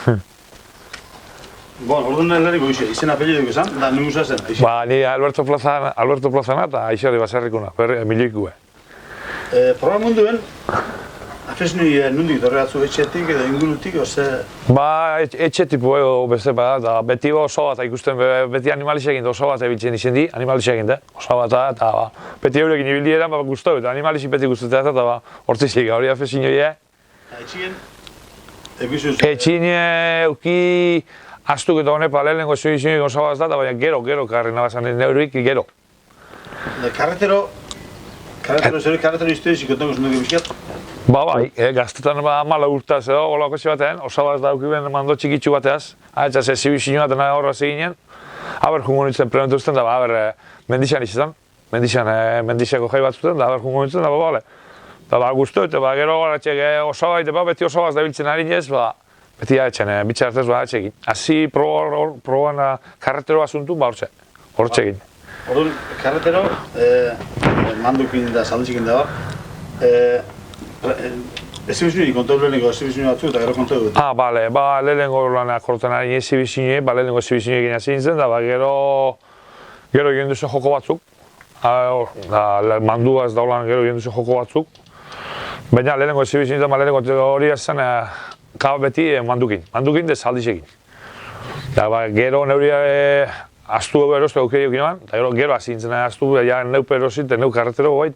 Bueno, orduan leheniko izen apellido izan, da nusa zen. Ba, ni Alberto Plazana eta Aixori Baserrikuna, milioikue. Proba munduen, afesnui nundik dorre batzu etxetik edo ingurutik, oze... Ba, etxetipu beste bada, da beti oso bat ikusten, beti animalisekin oso bat ebiltzen izen di, animalisekin da, oso bat eta beti eurekin ibildi eran, ba, guztu, eta animalisik beti guztetea eta ba, hortzizik, hori afesinoi Etxien? Etxin euki astuk eta honepa lehenengo esuizioik oso bat da, baina gero karri nabazan neurik, gero. Karretero izteizik ontango zenduki bizkiat? Ba, bai, gaztetan amala urtaz edo, hola okazio batean, oso bat daukiben mando txikitsu bateaz, eta zibizioa dena horra zeginen, aber jungo nintzen prebentu uzten, da, mendixan izaten, mendixako jai bat zuten, da, aber jungo nintzen, da, bale. Da, guztu, eta gero garatxek oso bat, beti oso bat dabiltzen ari nez, beti haetxen, bitxartez haetxekin. Hazi proban karretero asuntu, hortxekin. Orduan, karretero, mandukin da, saldizikin da, ezibizioa kontu lehenengo ezibizioa batzu eta gero kontu dut. Bale, lehenengo lanak korten ari ezibizioa, lehenengo ezibizioa egin hasi nintzen, da, gero egin duzen joko batzuk. Manduaz daulan gero egin duzen joko batzuk. Baina lehenengo ezibizioa eta lehenengo hori zen beti mandukin da saldizekin. Gero neuria astu erostu aukeri eukinoan, eta gero hasi nintzen astu, ja neupe erosit, neu karretero goait,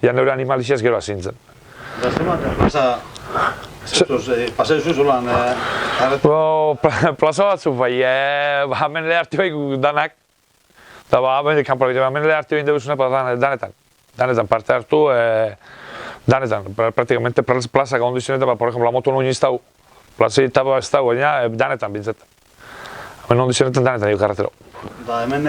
ja neure animaliziaz gero hasi nintzen. Da zema, pasea duzu zolan karretero? Plaza batzu, hemen lehartu behik danak, eta hemen kanpora bide, hemen lehartu behik duguzuna danetan parte hartu, danetan, praktikamente plazak ondo izan eta, por ejemplo, moto nuen iztau, plaza itaba ez dago, danetan bintzat. Hemen ondo izan danetan dugu karretero. Da hemen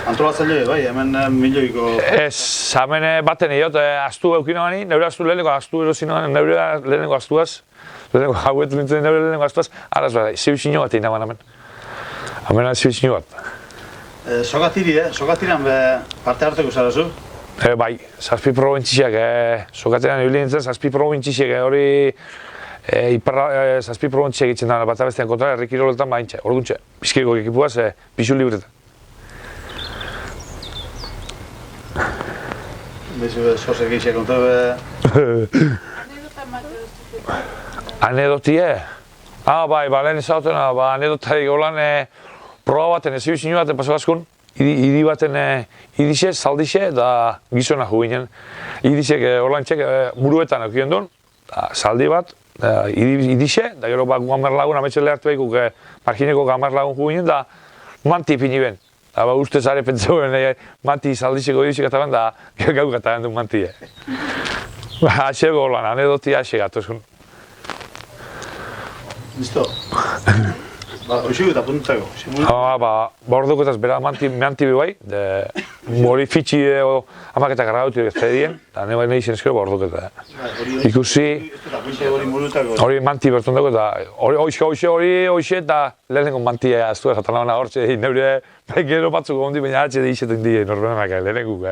antolatzaile, bai, hemen milioiko... Ez, hemen baten egiot, astu eukinoani, neure astu lehenengo astu erosinoan, neure lehenengo astuaz, lehenengo hauetu nintzen neure lehenengo astuaz, araz bada, zibizino bat egin hemen. Hemen zibizino bat. Sokatiran parte hartuko zarazu? Bai, zazpi probintziak, sokatiran ibili nintzen, zazpi probintziak hori zazpi probintziak egiten da, bat abestean kontra, errikiroletan baintxe, orduntxe, bizkiriko ekipuaz, pisu libretan. Bezu sosek egitxea kontra, Anedotie? Bai, lehen ezauten, anedotari golan proba baten, ezibizio baten paso askun, idi baten idixe, saldixe, da gizona juginen. Idixek orlantxek muruetan eukien duen, saldi bat, idixe, da gero gamar lagun, ametxe lehartu behikuk margineko gamar lagun juginen, da manti pini ben. Da uste zare pentsauen manti saldixeko idixek eta ben, da gau gata den duen manti. Haxego lan, anedoti haxe gatuzun. Listo. Hoxik eta puntako. Bordukotaz bera manti bai, hori fitxi amaketak garrautu zedien, eta nahi zen eskero borduketa. Ikusi, hori manti berton dago, eta hoxe eta lehenengo mantia aztu ez, eta hortxe neure gero batzuk ondi, baina atxe da izetan die norbenak lehenengo.